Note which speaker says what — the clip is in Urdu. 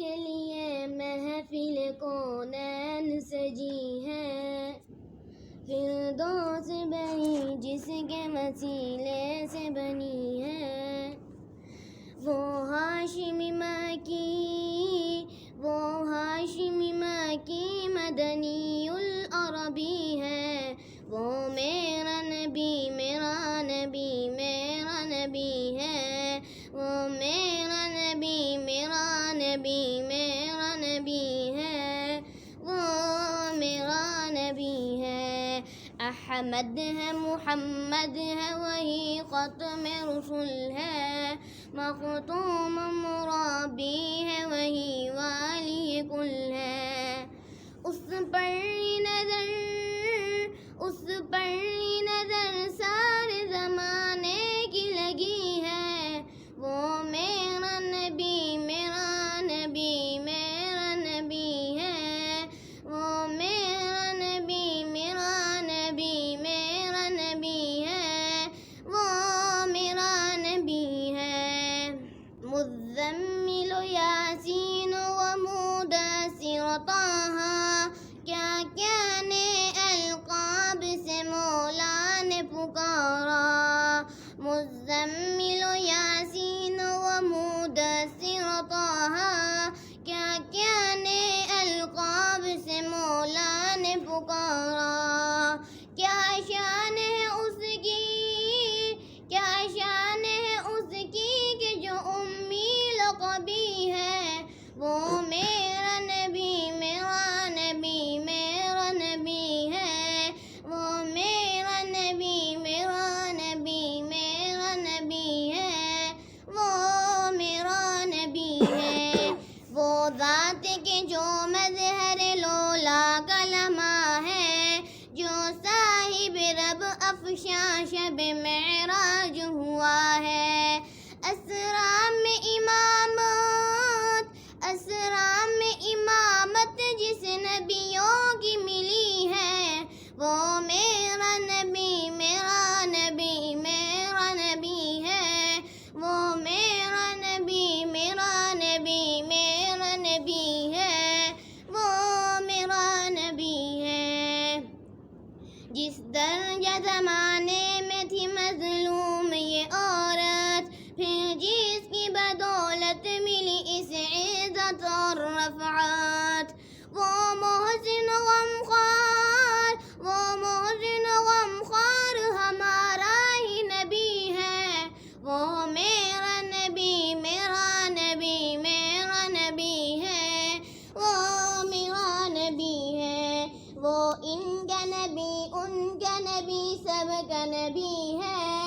Speaker 1: کے لیے محفل کونین سجی ہے، فردوس بنی جس کے وسیلے سے بنی ہے، وہ ہاشمی ماں کی مدنی العربی ہے، وہ میرا نبی میرا نبی میرا نبی ہے، وہ میرا نبی میرا نبی میرا نبی ہے، وہ میرا نبی ہے۔ احمد ہے محمد ہے وہی ختم رسول ہے، مختوم مربی ہے وہی والی کل ہے، اس پر نظر سارے زمانے کی لگی ہے، وہ میرا نبی میرا نبی میرا نبی ہے، وہ میرا نبی میرا نبی میرا نبی ہے، وہ میرا نبی ہے۔ مزمل یاسین و مدثر طہ، کیا کیا نے القاب سے مولا نے پکارا، مزمل یاسین و مدثر طہ، کیا کیا نے القاب سے مولا نے پکارا، کیا شان ہے اس کی، کیا شان ہے اس کی کہ جو امی لقبی ہے، وہ میرا نبی میرا نبی میرا نبی ہے، وہ میرا نبی میرا نبی میرا نبی ہے، وہ میرا نبی ہے۔ وہ ذات کے جو مظہر لولا کا لمحہ ہے، جو صاحب رب افشاں شب معراج ہوا ہے، اسرا میں امامت جس نبیوں کی ملی ہے، وہ میرا نبی میرا نبی میرا نبی ہے، وہ میرا نبی میرا نبی میرا نبی ہے، وہ میرا نبی ہے۔ جس درجہ زمانے میں تھی مظلوم یہ عورت، پھر جس کی بدولت ملی اس عزت اور رفعت، وہ محسن غمخوار ہمارا ہی نبی ہے، وہ میرا نبی میرا نبی میرا نبی ہے، وہ میرا نبی ہے، وہ ان کا نبی ان کا نبی سب کا نبی ہے،